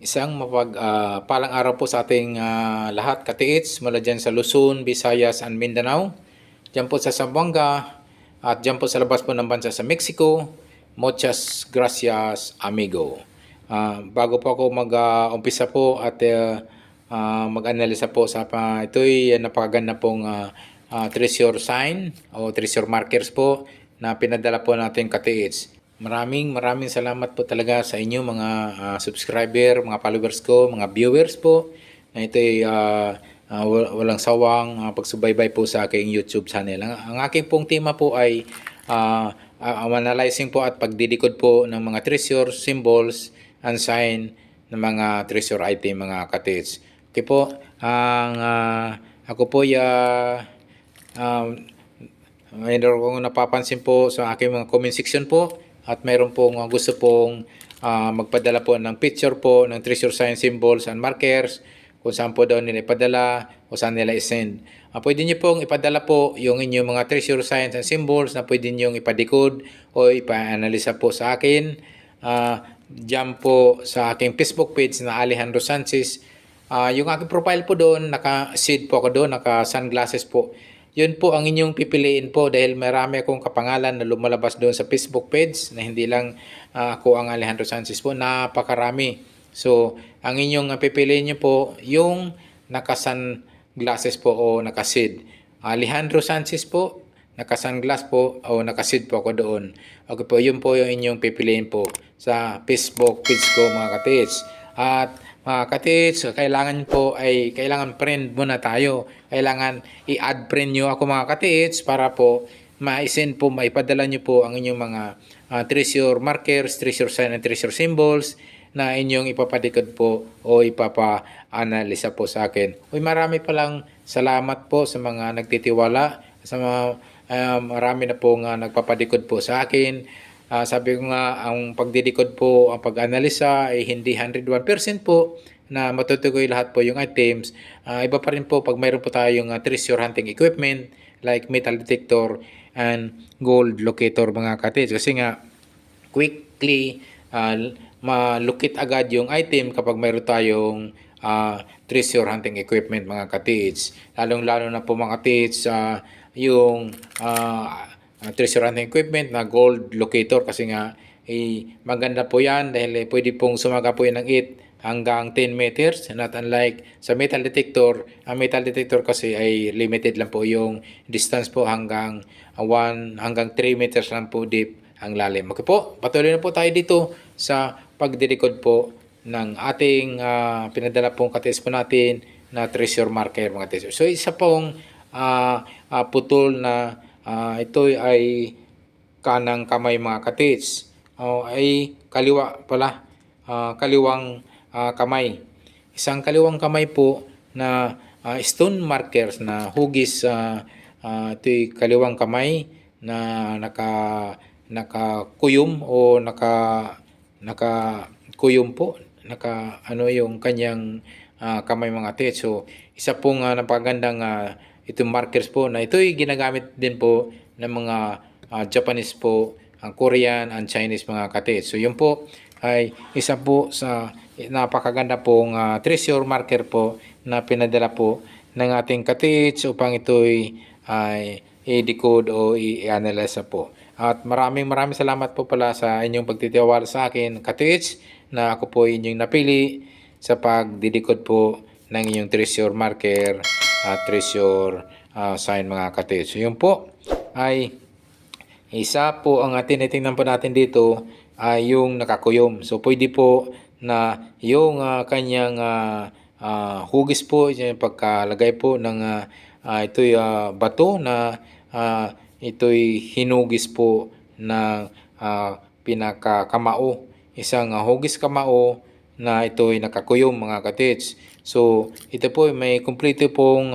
Isang palang araw po sa ating lahat, katiits, mula dyan sa Luzon, Visayas, and Mindanao. Dyan po sa Zamboanga at dyan po sa labas po ng bansa sa Mexico. Muchas gracias, amigo. Bago po ako mag-umpisa po at mag-analisa po sa ito'y napakaganda pong treasure sign o treasure markers po na pinadala po natin katiits. Maraming salamat po talaga sa inyo mga subscriber, mga followers ko, mga viewers po. Na ito'y walang sawang pagsubaybay po sa aking YouTube channel. Ang aking pong tema po ay analyzing po at pagdidikod po ng mga treasure, symbols, and sign ng mga treasure item, mga katids. Okay po, ako po mayroon kong napapansin po sa aking mga comment section po at mayroon pong gusto pong magpadala po ng picture po ng treasure sign symbols and markers kung saan po daw nila ipadala o saan nila isend. Pwede nyo pong ipadala po yung inyong mga treasure signs and symbols na pwede nyo ipadikod o ipa-analisa po sa akin. Diyan po sa aking Facebook page na Alejandro Sanchez. Yung aking profile po doon, naka-shade po ako doon, naka-sunglasses po. Yun po ang inyong pipiliin po dahil marami akong kapangalan na lumalabas doon sa Facebook page na hindi lang ako ang Alejandro Sanchez po, napakarami. So, ang inyong pipiliin nyo po yung naka-sunglasses po o naka-shade. Alejandro Sanchez po, naka-sunglass po o naka-shade po ako doon. Okay po, yun po yung inyong pipiliin po sa Facebook page ko mga katids. At mga katids, kailangan friend muna tayo. Kailangan i-add friend nyo ako mga katids para po ma-send po, maipadala nyo po ang inyong mga treasure markers, treasure sign and treasure symbols na inyong ipapadikod po o ipapa-analisa po sa akin. Marami palang salamat po sa mga nagtitiwala, sa mga marami na po nagpapadikod po sa akin. Sabi ko nga, ang pagdidikod po, ang pag-analisa ay hindi 101% po na matutukoy lahat po yung items. Iba pa rin po pag mayroon po tayong treasure hunting equipment like metal detector and gold locator mga katids. Kasi nga, quickly malukit agad yung item kapag mayroon tayong treasure hunting equipment mga katids. Lalong-lalo na po mga katids yung treasure hunting equipment na gold locator kasi nga maganda po yan dahil pwede pong sumaga po yan ng 8 hanggang 10 meters, not unlike sa metal detector. Ang metal detector kasi ay limited lang po yung distance po hanggang 1 hanggang 3 meters lang po deep ang lalim. Okay po, patuloy na po tayo dito sa pagdidikod po ng ating pinadala pong katids po natin na treasure marker mga katids. So isa pong putol na ito ay kanang kamay mga katids. Ay kaliwa pala, kaliwang kamay. Isang kaliwang kamay po na stone markers na hugis. Ito'y kaliwang kamay na nakakuyom o nakakuyom po. Yung kanyang kamay mga katids. So isa pong napagandang itong markers po na ito'y ginagamit din po ng mga Japanese po, Korean and Chinese mga katids. So yun po ay isa po sa napakaganda pong treasure marker po na pinadala po ng ating katids upang ito'y i-decode o i-analyze po. At maraming salamat po pala sa inyong pagtitiwala sa akin katids na ako po inyong napili sa pagdidikod po ng inyong treasure marker at treasure sign mga katids. So yun po ay isa po ang tinitingnan po natin dito ay yung nakakuyom. So pwede po na yung kanyang hugis po, yung pagkalagay po ng ito'y bato na ito'y hinugis po ng pinakakamao. Isang hugis kamao na ito'y nakakuyom mga katids. So ito po may kumpleto pong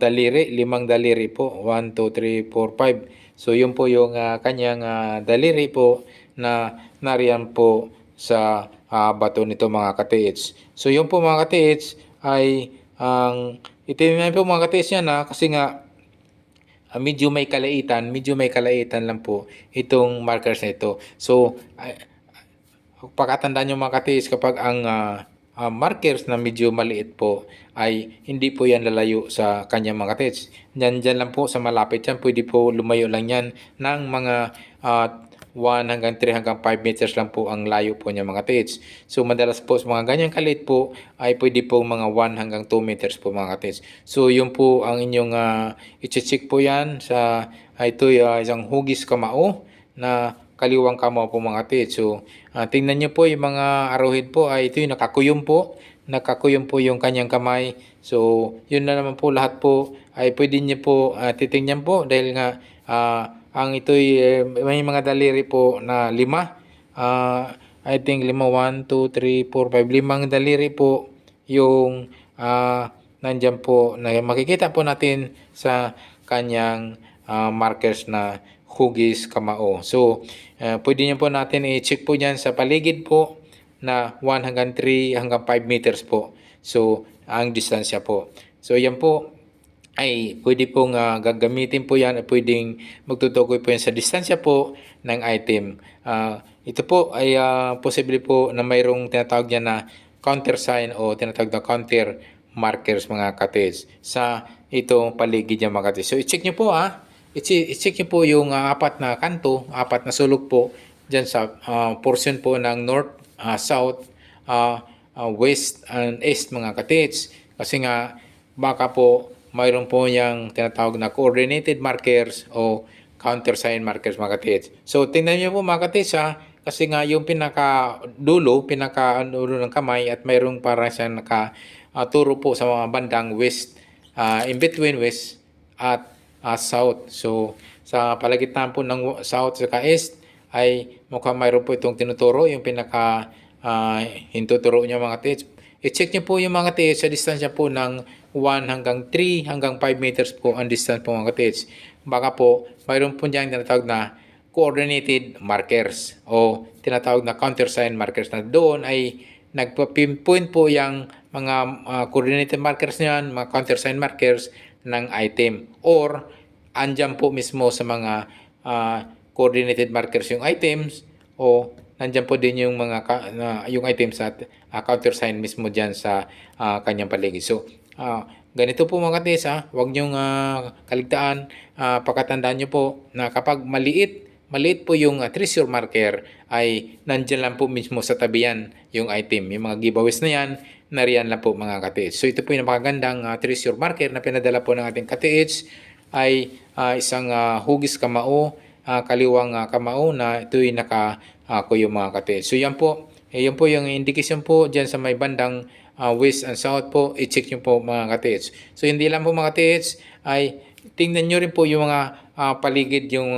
daliri, 5 daliri po, 1, 2, 3, 4, 5. So yun po yung kanyang daliri po na nariyan po sa bato nito mga katids. So yun po mga katids ay itinignan po mga katids yan kasi nga medyo may kalaitan lang po itong markers na ito. So pakatandaan nyo mga katiis, kapag ang markers na medyo maliit po ay hindi po yan lalayo sa kanyang mga katiis. Dyan lang po sa malapit yan, pwede po lumayo lang yan ng mga 1 hanggang 3 hanggang 5 meters lang po ang layo po niya mga katiis. So madalas po sa mga ganyang kalit po ay pwede po mga 1 hanggang 2 meters po mga katiis. So yun po ang inyong i-check po yan sa ito isang hugis kamao na kaliwang kamao po mga katiis. So tingnan nyo po yung mga arrowhead po ay ito yung nakakuyom po. Nakakuyom po yung kanyang kamay. So yun na naman po lahat po ay pwede nyo po titingnan po dahil nga ang ito'y may mga daliri po na 5. I think 5, 1, 2, 3, 4, 5. 5 daliri po yung nandyan po na makikita po natin sa kanyang markers na hugis kamao. So, pwede nyo po natin i-check po dyan sa paligid po na 1 hanggang 3 hanggang 5 meters po. So, ang distansya po. So, yan po ay pwede pong gagamitin po yan, pwedeng magtutukoy po yan sa distansya po ng item. Ito po ay posible po na mayroong tinatawag yan na countersign o tinatawag na counter markers mga katiis sa itong paligid niya mga katiis. So i-check nyo po i-check nyo po yung 4 na kanto, 4 na sulok po dyan sa portion po ng north, south, west and east mga katiis. Kasi nga baka po mayroon po yung tinatawag na coordinated markers o countersign markers mga katiis. So tingnan niyo po mga katiis kasi nga yung pinaka-dulo ng kamay at mayroong parang siyang nakaturo po sa mga bandang west, in between west at south. So sa palagitnaan po ng south at east ay mukhang mayroon po itong tinuturo yung pinaka hintuturo niya mga katiis. I-check niyo po yung mga katiis sa distansya po ng 1 hanggang 3 hanggang 5 meters po ang distance po mga katiis. Baka po mayroon po diyang tinatawag na coordinated markers o tinatawag na countersign markers na doon ay nagpa-pinpoint po yung mga coordinated markers niyan, mga countersign markers ng item or andyan po mismo sa mga coordinated markers yung items o nandyan po din yung mga yung items at countersign mismo dyan sa kanyang paligid. So ganito po mga katiis, huwag niyong kaligtaan, pakatandaan niyo po na kapag maliit po yung treasure marker ay nandyan lang po mismo sa tabihan yung item. Yung mga giveaways na yan, nariyan lang po mga katiis. So ito po yung napakagandang treasure marker na pinadala po ng ating katiis ay isang hugis kamao, kaliwang kamao na ito'y nakakuyo mga katiis. So yan po yung indication po dyan sa may bandang west and south po, i-check nyo po mga katiis. So hindi lang po mga katiis, ay tingnan nyo rin po yung mga paligid, yung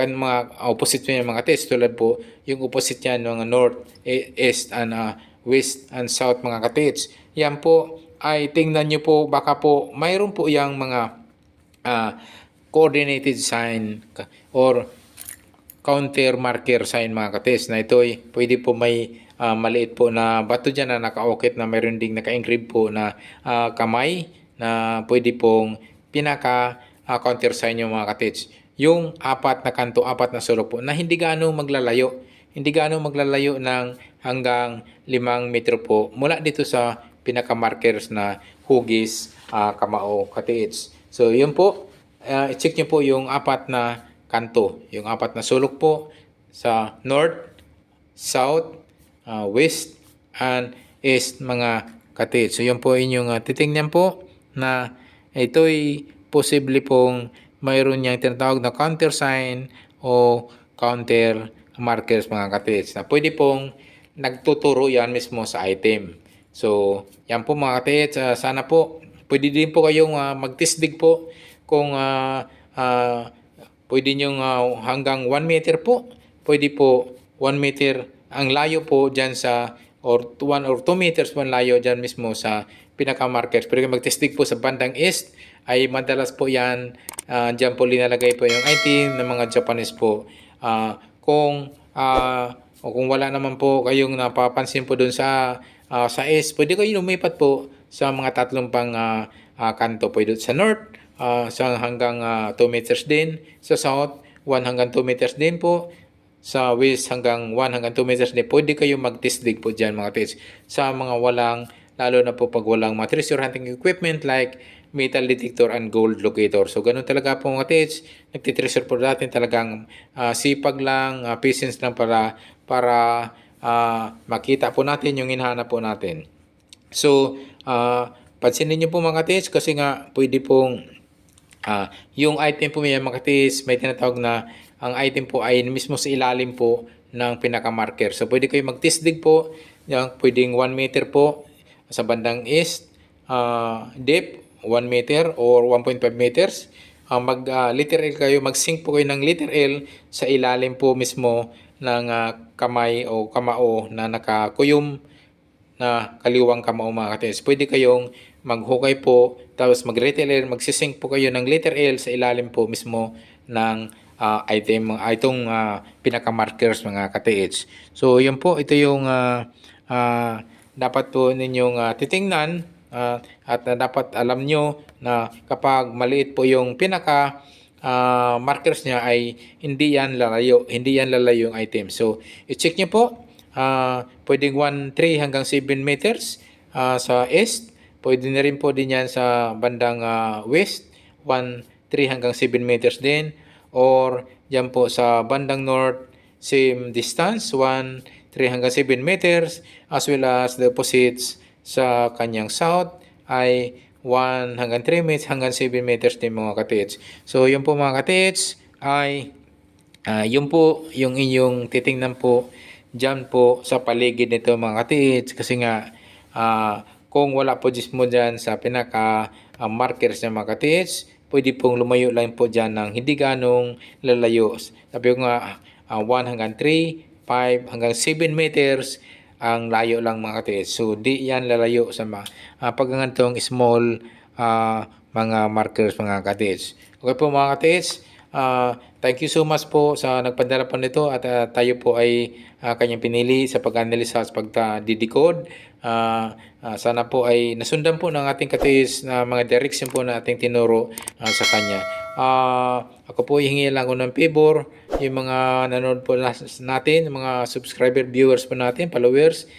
mga opposite nyo yung mga katiis. Tulad po yung opposite yan ng north, east and west and south mga katiis. Yan po ay tingnan nyo po, baka po mayroon po yung mga coordinated sign or counter marker sign mga katiis na ito ay pwede po may maliit po na bato dyan na naka-okit na mayroon ding naka-engrave po na kamay na pwede pong pinaka-counter sign yung mga katiis. Yung 4 na kanto, 4 na sulok po na hindi gaano maglalayo. Hindi gaano maglalayo ng hanggang 5 metro po mula dito sa pinaka-markers na hugis kamao katiis. So yun po, i-check nyo po yung 4 na kanto, yung 4 na sulok po sa north, south, west and east mga katiis. So yun po inyong titingnan po na ito'y posible pong mayroon niyang tinatawag na countersign o counter markers mga katiis na pwede pong nagtuturo yan mismo sa item. So yan po mga katiis, sana po pwede din po kayong magtisdig po kung pwede nyo hanggang 1 meter po, pwede po 1 meter ang layo po dyan sa or 1 or 2 meters po ang layo dyan mismo sa pinaka-markers. Pero magtestig po sa bandang east ay madalas po yan, dyan po linalagay po yung item ng mga Japanese po. Kung wala naman po kayong napapansin po dun sa east, pwede kayo lumipat po sa mga tatlong pang kanto. Pwede sa north, sa hanggang 2 meters din. Sa south, 1 hanggang 2 meters din po. sa width hanggang 1 hanggang 2 meters din, pwede kayo mag-test-dig po dyan mga katids. Sa mga walang, lalo na po pag walang mga treasure hunting equipment like metal detector and gold locator. So ganun talaga po mga katids, nagtitreasure po natin talagang sipag lang, patience lang para makita po natin yung hinahanap po natin. So, pansinin niyo po mga katids kasi nga pwede pong yung item po mga katids, may tinatawag na ang item po ay mismo sa ilalim po ng pinaka-marker. So, pwede kayo mag-test-dig po. Pwedeng 1 meter po sa bandang east, depth 1 meter or 1.5 meters. Letter L kayo, mag-sink po kayo ng letter L sa ilalim po mismo ng kamay o kamao na nakakuyom na kaliwang kamao mga katids. Pwede kayong maghukay po, tapos mag-letter L, magsisink po kayo ng letter L sa ilalim po mismo ng itong pinaka-markers mga katids. So, yun po, ito yung dapat po ninyong titingnan at dapat alam nyo na kapag maliit po yung pinaka markers niya ay hindi yan lalayo yung item. So, i-check nyo po. Pwedeng 1.3 hanggang 7 meters sa east. Pwede na rin po din yan sa bandang west. 1.3 hanggang 7 meters din. Or dyan po sa bandang north, same distance, 1.3 hanggang 7 meters. As well as the opposites sa kanyang south ay 1 hanggang 3 meters hanggang 7 meters din mga katids. So yun po mga katids ay yun po yung inyong titingnan po dyan po sa paligid nito mga katids. Kasi nga kung wala po mo dyan sa pinaka markers ng mga katids, pwede pong lumayo lang po dyan ng hindi ganong lalayo. Sabi ko nga 1 hanggang 3, 5 hanggang 7 meters ang layo lang mga katids. So di yan lalayo sa pagkangantong small mga markers mga katids. Okay po mga katids, thank you so much po sa nagpadala po nito at tayo po ay kanyang pinili sa pag-analyze at pag-decode. Sana po ay nasundan po ng ating katids na mga direction po na ating tinuro sa kanya. Ako po hihingi lang ko ng favor, yung mga nanonood po natin, mga subscriber, viewers po natin, followers,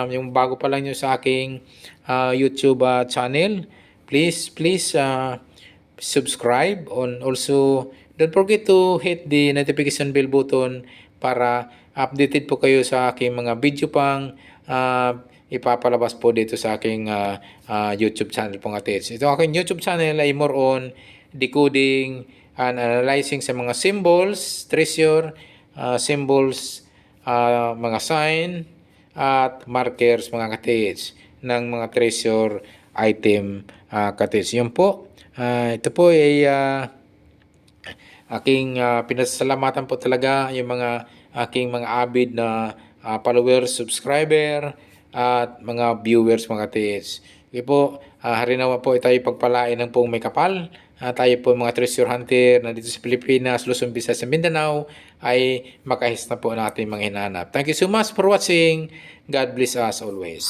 yung bago pa lang nyo sa aking YouTube channel, please subscribe, and also don't forget to hit the notification bell button para updated po kayo sa aking mga video pang ipapalabas po dito sa aking YouTube channel po katids. Ito aking YouTube channel ay more on decoding and analyzing sa mga symbols, treasure, symbols, mga sign, at markers mga katids ng mga treasure item katids. Yun po. Ito po ay aking pinasalamatan po talaga yung mga aking mga avid na followers, subscriber, at mga viewers mga katids. Okay po, harinawa po tayo pagpalain ng pong may kapal. Tayo po mga treasure hunter na dito sa Pilipinas, Luzon, Visayas, at Mindanao ay makahis na po natin mga hinahanap. Thank you so much for watching. God bless us always.